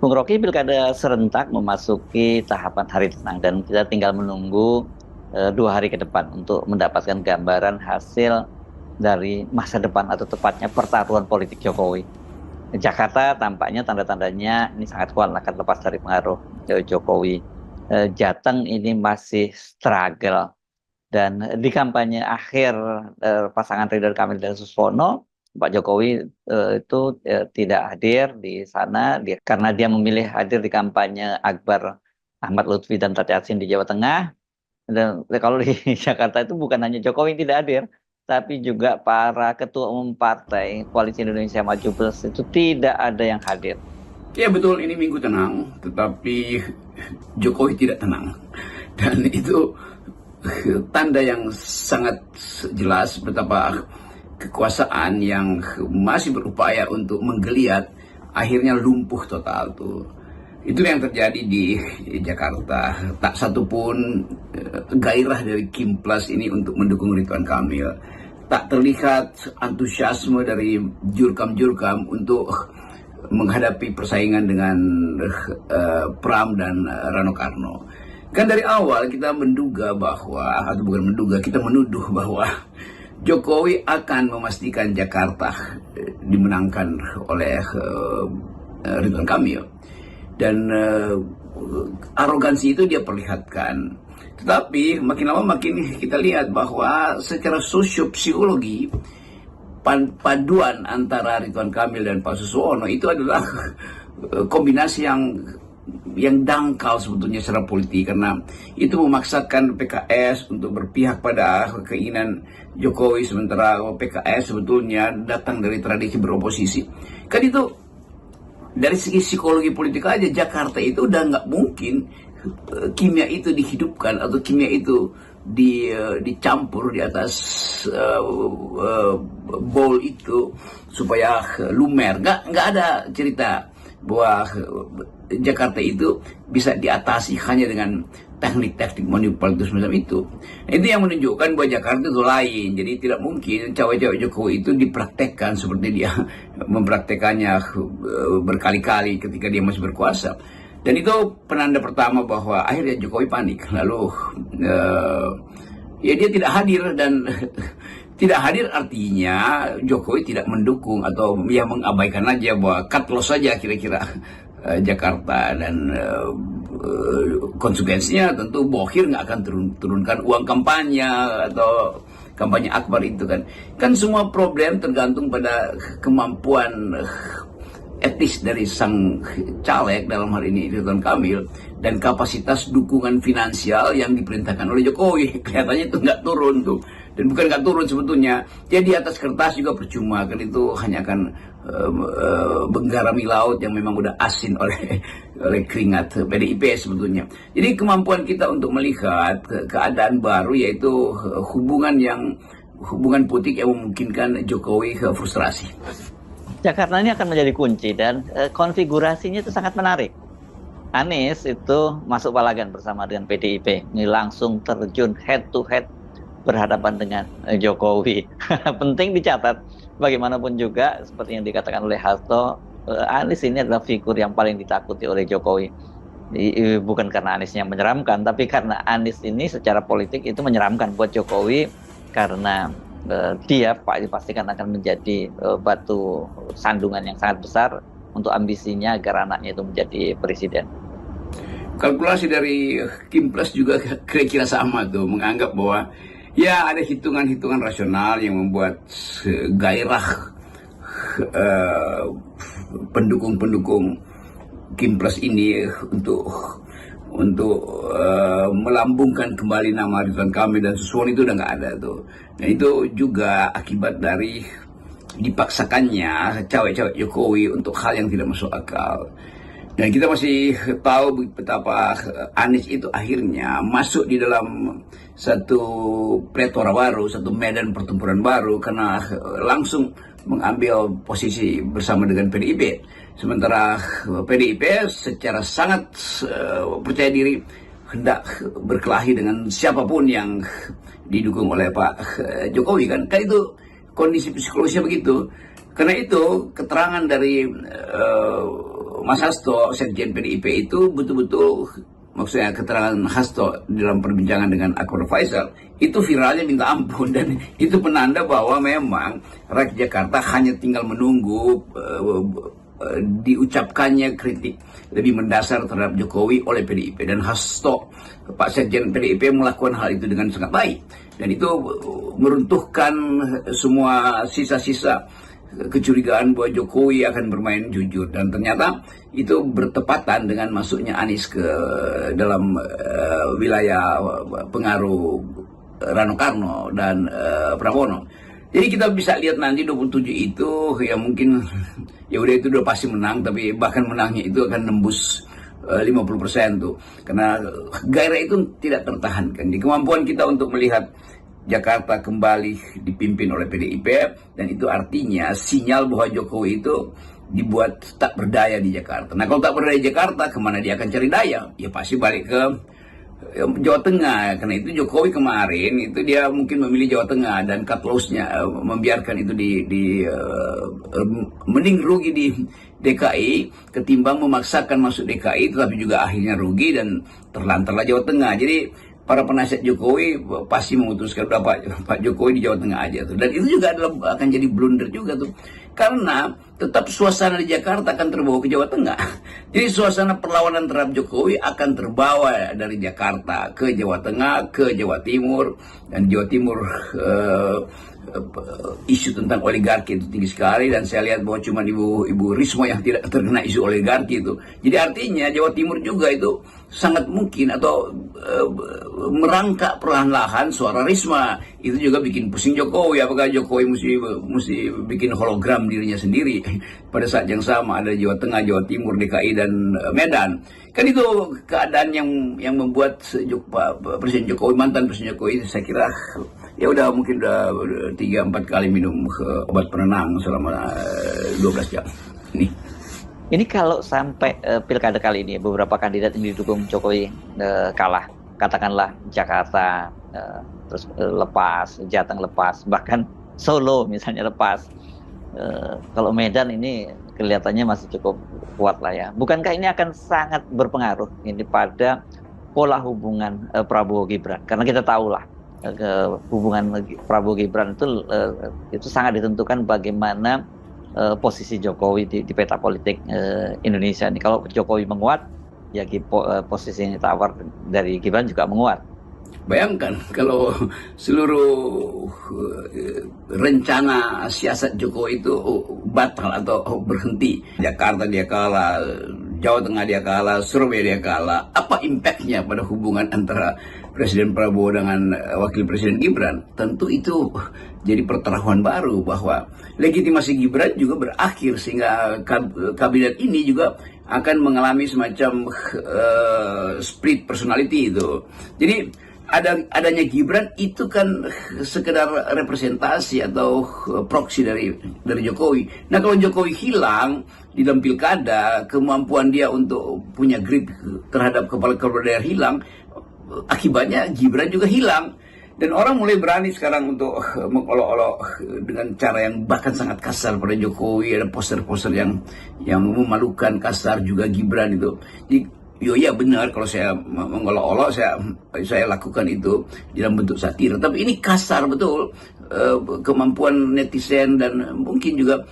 Bung Rocky, pilkada serentak memasuki tahapan hari tenang dan kita tinggal menunggu 2 hari ke depan untuk mendapatkan gambaran hasil dari masa depan atau tepatnya pertaruhan politik Jokowi. Jakarta tampaknya tanda-tandanya ini sangat kuat akan lepas dari pengaruh Jokowi. Jateng ini masih struggle dan di kampanye akhir pasangan Ridwan Kamil dan Suswono, Pak Jokowi itu tidak hadir di sana karena dia memilih hadir di kampanye Akbar Ahmad Lutfi dan Tati Yasin di Jawa Tengah. Dan kalau di Jakarta itu bukan hanya Jokowi yang tidak hadir, tapi juga para ketua umum partai Koalisi Indonesia Maju Plus itu tidak ada yang hadir. Ya betul, ini minggu tenang, tetapi Jokowi tidak tenang. Dan itu tanda yang sangat jelas betapa kekuasaan yang masih berupaya untuk menggeliat akhirnya lumpuh total tuh. Itu yang terjadi di Jakarta. Tak satupun gairah dari Kim Plus ini untuk mendukung Ridwan Kamil. Tak terlihat antusiasme dari jurkam-jurkam untuk menghadapi persaingan dengan Pram dan Rano Karno. Kan dari awal kita menduga bahwa, atau bukan menduga, kita menuduh bahwa Jokowi akan memastikan Jakarta dimenangkan oleh Ridwan Kamil. Dan arogansi itu dia perlihatkan. Tetapi makin lama makin kita lihat bahwa secara sosiopsikologi paduan antara Ridwan Kamil dan Pak Suswono itu adalah kombinasi yang dangkal sebetulnya secara politik, karena itu memaksakan PKS untuk berpihak pada keinginan Jokowi, sementara PKS sebetulnya datang dari tradisi beroposisi. Kan itu dari segi psikologi politik aja Jakarta itu udah nggak mungkin kimia itu dihidupkan atau kimia itu dicampur di atas bowl itu supaya lumer. Nggak ada cerita bahwa Jakarta itu bisa diatasi hanya dengan teknik-teknik manipulatif semacam itu. Nah, itu yang menunjukkan bahwa Jakarta itu lain. Jadi tidak mungkin cawe-cawe Jokowi itu dipraktekkan seperti dia mempraktekannya berkali-kali ketika dia masih berkuasa. Dan itu penanda pertama bahwa akhirnya Jokowi panik. Lalu ya dia tidak hadir, dan tidak hadir artinya Jokowi tidak mendukung atau ya mengabaikan aja bahwa cut loss saja kira-kira Jakarta. Dan konsekuensinya tentu Bohir nggak akan turunkan uang kampanye atau kampanye Akbar itu kan semua problem tergantung pada kemampuan etis dari sang caleg, dalam hal ini Ridwan Kamil, dan kapasitas dukungan finansial yang diperintahkan oleh Jokowi. Kelihatannya itu nggak turun tuh, dan bukan nggak turun sebetulnya, jadi atas kertas juga percuma, kan itu hanya akan menggarami laut yang memang udah asin oleh keringat PDIP sebetulnya. Jadi kemampuan kita untuk melihat keadaan baru, yaitu hubungan politik yang memungkinkan Jokowi frustrasi. Jakarta ini akan menjadi kunci dan konfigurasinya itu sangat menarik. Anies itu masuk balagan bersama dengan PDIP, ini langsung terjun head to head berhadapan dengan Jokowi. Penting dicatat, bagaimanapun juga seperti yang dikatakan oleh Hasto, Anies ini adalah figur yang paling ditakuti oleh Jokowi. Bukan karena Aniesnya menyeramkan, tapi karena Anies ini secara politik itu menyeramkan buat Jokowi, karena dia dipastikan akan menjadi batu sandungan yang sangat besar untuk ambisinya agar anaknya itu menjadi presiden. Kalkulasi dari Kim Plus juga kira-kira sama tuh, menganggap bahwa ya ada hitungan-hitungan rasional yang membuat gairah pendukung-pendukung Kim Plus ini untuk melambungkan kembali nama Ridwan Kamil dan Suswono itu udah nggak ada tuh. Nah itu juga akibat dari dipaksakannya cawe-cawe Jokowi untuk hal yang tidak masuk akal. Dan kita masih tahu betapa Anies itu akhirnya masuk di dalam satu pletora baru, satu medan pertempuran baru, karena langsung mengambil posisi bersama dengan PDIP. Sementara PDIP secara sangat percaya diri hendak berkelahi dengan siapapun yang didukung oleh Pak Jokowi, kan itu kondisi psikologisnya begitu. Karena itu keterangan dari Mas Hasto, Sekjen PDIP itu betul-betul, maksudnya keterangan Hasto dalam perbincangan dengan Akbar Faisal itu viralnya minta ampun, dan itu penanda bahwa memang rakyat Jakarta hanya tinggal menunggu diucapkannya kritik lebih mendasar terhadap Jokowi oleh PDIP, dan Hasto, Pak Sekjen PDIP, melakukan hal itu dengan sangat baik, dan itu meruntuhkan semua sisa-sisa kecurigaan bahwa Jokowi akan bermain jujur, dan ternyata itu bertepatan dengan masuknya Anies ke dalam wilayah pengaruh Rano Karno dan Prabowo. Jadi kita bisa lihat nanti 27 itu ya mungkin ya udah, itu udah pasti menang, tapi bahkan menangnya itu akan nembus 50% tuh, karena gairah itu tidak tertahankan. Di kemampuan kita untuk melihat Jakarta kembali dipimpin oleh PDIP, dan itu artinya sinyal bahwa Jokowi itu dibuat tak berdaya di Jakarta. Nah, kalau tak berdaya di Jakarta, kemana dia akan cari daya? Ya pasti balik ke Jawa Tengah. Karena itu Jokowi kemarin itu dia mungkin memilih Jawa Tengah, dan cut loss-nya membiarkan itu mending rugi di DKI ketimbang memaksakan masuk DKI tetapi juga akhirnya rugi dan terlantarlah Jawa Tengah. Jadi para penasihat Jokowi pasti memutuskan udah Pak Jokowi di Jawa Tengah aja tuh. Dan itu juga akan jadi blunder juga tuh. Karena tetap suasana di Jakarta akan terbawa ke Jawa Tengah. Jadi suasana perlawanan terhadap Jokowi akan terbawa dari Jakarta ke Jawa Tengah, ke Jawa Timur. Dan Jawa Timur isu tentang oligarki itu tinggi sekali, dan saya lihat bahwa cuma Ibu Risma yang tidak terkena isu oligarki itu. Jadi artinya Jawa Timur juga itu sangat mungkin atau merangkak perlahan-lahan suara Risma. Itu juga bikin pusing Jokowi. Apakah Jokowi mesti bikin hologram dirinya sendiri pada saat yang sama ada Jawa Tengah, Jawa Timur, DKI dan Medan. Kan itu keadaan yang membuat Presiden Jokowi, mantan Presiden Jokowi, saya kira ya udah mungkin udah 3-4 kali minum obat penenang selama 12 jam. Ini kalau sampai pilkada kali ini beberapa kandidat yang didukung Jokowi kalah, katakanlah Jakarta terus lepas, Jateng lepas, bahkan Solo misalnya lepas. Kalau Medan ini kelihatannya masih cukup kuat lah ya. Bukankah ini akan sangat berpengaruh ini pada pola hubungan Prabowo Gibran? Karena kita tahu lah hubungan Prabowo Gibran itu sangat ditentukan bagaimana posisi Jokowi di peta politik Indonesia ini. Kalau Jokowi menguat, ya posisi tawar dari Gibran juga menguat. Bayangkan kalau seluruh rencana siasat Jokowi itu batal atau berhenti. Jakarta dia kalah, Jawa Tengah dia kalah, Surabaya dia kalah. Apa impactnya pada hubungan antara Presiden Prabowo dengan Wakil Presiden Gibran? Tentu itu jadi pertaruhan baru bahwa legitimasi Gibran juga berakhir, sehingga kabinet ini juga akan mengalami semacam split personality itu. Jadi adanya Gibran itu kan sekedar representasi atau proksi dari Jokowi. Nah, kalau Jokowi hilang di dalam pilkada, kemampuan dia untuk punya grip terhadap kepala daerah hilang, akibatnya Gibran juga hilang. Dan orang mulai berani sekarang untuk mengolok-olok dengan cara yang bahkan sangat kasar pada Jokowi. Ada poster-poster yang memalukan, kasar juga Gibran itu. Jadi, ya benar kalau saya mengolok-olok, saya lakukan itu dalam bentuk satir. Tapi ini kasar betul. Kemampuan netizen dan mungkin juga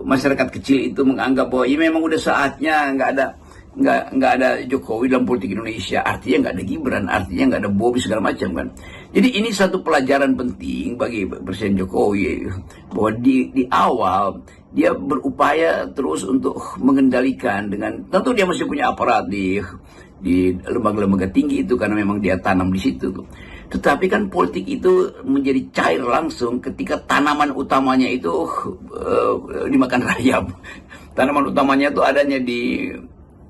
masyarakat kecil itu menganggap bahwa ya memang udah saatnya nggak ada Jokowi dalam politik Indonesia, artinya nggak ada Gibran, artinya nggak ada Bobi segala macam kan. Jadi ini satu pelajaran penting bagi Presiden Jokowi bahwa di awal dia berupaya terus untuk mengendalikan, dengan tentu dia masih punya aparat di lembaga-lembaga tinggi itu karena memang dia tanam di situ. Tetapi kan politik itu menjadi cair langsung ketika tanaman utamanya itu dimakan rayap. Tanaman utamanya itu adanya di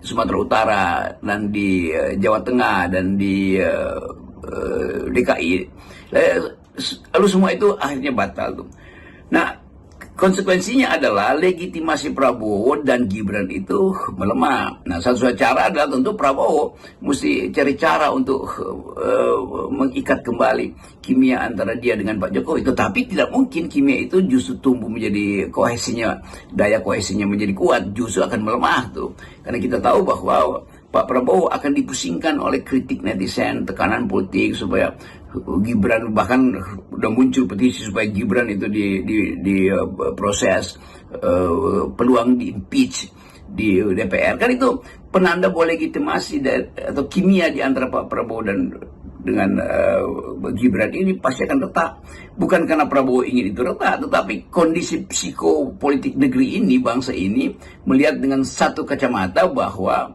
Sumatera Utara dan di Jawa Tengah dan di DKI. Lalu semua itu akhirnya batal tuh. Nah, Konsekuensinya adalah legitimasi Prabowo dan Gibran itu melemah. Nah, satu cara adalah tentu Prabowo mesti cari cara untuk mengikat kembali kimia antara dia dengan Pak Jokowi. Tetapi tidak mungkin kimia itu justru tumbuh menjadi daya kohesinya menjadi kuat, justru akan melemah tuh. Karena kita tahu bahwa Pak Prabowo akan dipusingkan oleh kritik netizen, tekanan politik supaya Gibran, bahkan udah muncul petisi supaya Gibran itu di proses, peluang di impeach di DPR. Kan itu penanda bahwa legitimasi atau kimia di antara Pak Prabowo dengan Gibran ini pasti akan retak. Bukan karena Prabowo ingin itu retak, tetapi kondisi psikopolitik negeri ini, bangsa ini melihat dengan satu kacamata bahwa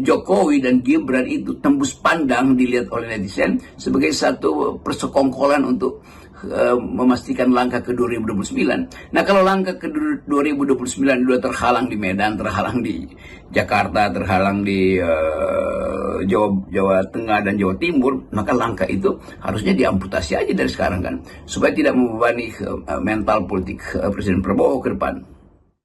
Jokowi dan Gibran itu tembus pandang dilihat oleh netizen sebagai satu persekongkolan untuk memastikan langkah ke 2029. Nah, kalau langkah ke 2029 sudah terhalang di Medan, terhalang di Jakarta, terhalang di Jawa Tengah dan Jawa Timur, maka langkah itu harusnya diamputasi aja dari sekarang kan, supaya tidak membebani mental politik Presiden Prabowo ke depan.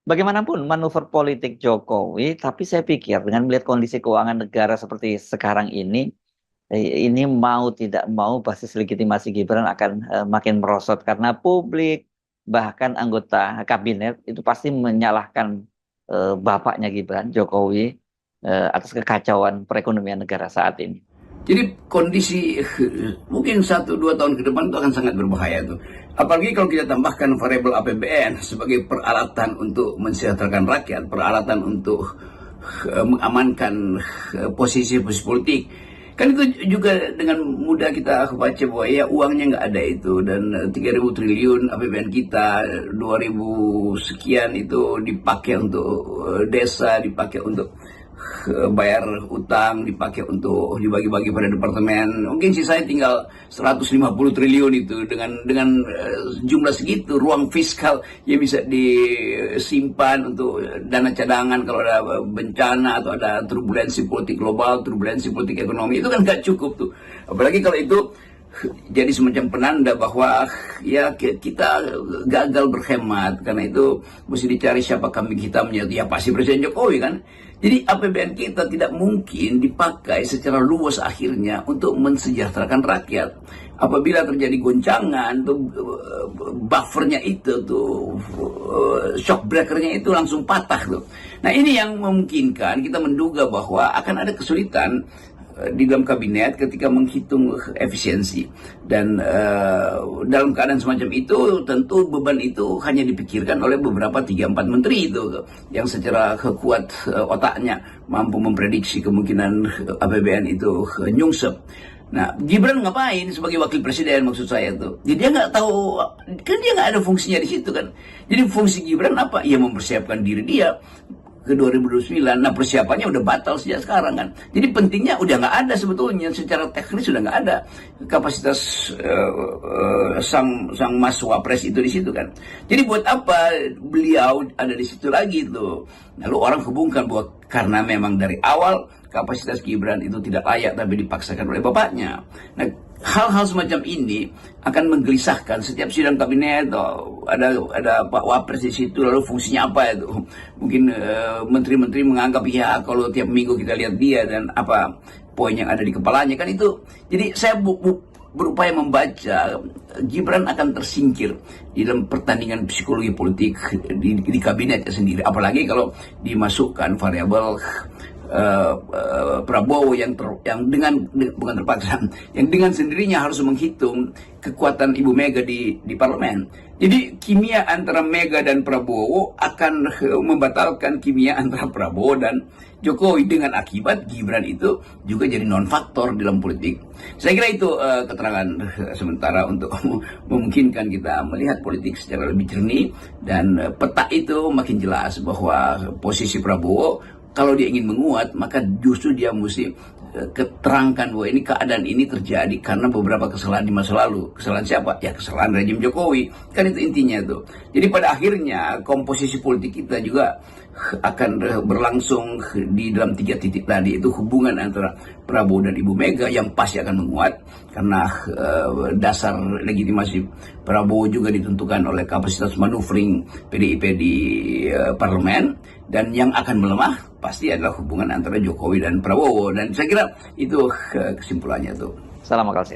Bagaimanapun manuver politik Jokowi, tapi saya pikir dengan melihat kondisi keuangan negara seperti sekarang ini mau tidak mau basis legitimasi Gibran akan makin merosot karena publik bahkan anggota kabinet itu pasti menyalahkan bapaknya Gibran, Jokowi, atas kekacauan perekonomian negara saat ini. Jadi kondisi mungkin 1-2 tahun ke depan itu akan sangat berbahaya tuh. Apalagi kalau kita tambahkan variabel APBN sebagai peralatan untuk mensejahterakan rakyat, peralatan untuk mengamankan posisi-posisi politik. Kan itu juga dengan mudah kita baca bahwa ya uangnya nggak ada itu, dan 3.000 triliun APBN kita, 2.000 sekian itu dipakai untuk desa, dipakai untuk bayar utang, dipakai untuk dibagi-bagi pada departemen. Mungkin sisanya tinggal 150 triliun itu dengan jumlah segitu ruang fiskal yang bisa disimpan untuk dana cadangan kalau ada bencana atau ada turbulensi politik global, turbulensi politik ekonomi, itu kan nggak cukup tuh. Apalagi kalau itu jadi semacam penanda bahwa ya kita gagal berhemat, karena itu mesti dicari siapa kambing hitamnya, ya pasti Presiden Jokowi kan. Jadi APBN kita tidak mungkin dipakai secara luas akhirnya untuk mensejahterakan rakyat. Apabila terjadi goncangan tuh, buffernya itu tuh, shock breakernya itu langsung patah tuh. Nah, ini yang memungkinkan kita menduga bahwa akan ada kesulitan di dalam kabinet ketika menghitung efisiensi, dan dalam keadaan semacam itu tentu beban itu hanya dipikirkan oleh beberapa 3-4 menteri itu yang secara kuat otaknya mampu memprediksi kemungkinan APBN itu nyungsep. Nah, Gibran ngapain sebagai wakil presiden, maksud saya tuh? Jadi dia nggak tahu, kan dia nggak ada fungsinya di situ kan. Jadi fungsi Gibran apa? Ya mempersiapkan diri dia ke 2029. Nah, persiapannya udah batal sejak sekarang kan. Jadi pentingnya udah nggak ada sebetulnya, secara teknis sudah nggak ada kapasitas sang mas wapres itu di situ kan. Jadi buat apa beliau ada di situ lagi tuh? Lalu orang hubungkan bahwa karena memang dari awal kapasitas Gibran itu tidak layak tapi dipaksakan oleh bapaknya. Nah, hal-hal semacam ini akan menggelisahkan setiap sidang kabinet. Ada Pak Wapres di situ, lalu fungsinya apa itu? Mungkin menteri-menteri menganggap ya kalau tiap minggu kita lihat dia dan apa poin yang ada di kepalanya kan itu. Jadi saya berupaya membaca Gibran akan tersingkir di dalam pertandingan psikologi politik di kabinetnya sendiri. Apalagi kalau dimasukkan variabel Prabowo yang dengan bukan terpaksa, yang dengan sendirinya harus menghitung kekuatan Ibu Mega di parlemen. Jadi kimia antara Mega dan Prabowo akan membatalkan kimia antara Prabowo dan Jokowi, dengan akibat Gibran itu juga jadi non faktor dalam politik. Saya kira itu keterangan sementara untuk memungkinkan kita melihat politik secara lebih jernih, dan peta itu makin jelas bahwa posisi Prabowo kalau dia ingin menguat, maka justru dia mesti keterangkan bahwa ini keadaan ini terjadi karena beberapa kesalahan di masa lalu. Kesalahan siapa? Ya kesalahan rejim Jokowi. Kan itu intinya tuh. Jadi pada akhirnya komposisi politik kita juga akan berlangsung di dalam 3 titik tadi, itu hubungan antara Prabowo dan Ibu Mega yang pasti akan menguat karena dasar legitimasi Prabowo juga ditentukan oleh kapasitas maneuvering PDIP di parlemen, dan yang akan melemah pasti adalah hubungan antara Jokowi dan Prabowo, dan saya kira itu kesimpulannya tuh. Salam akal sehat.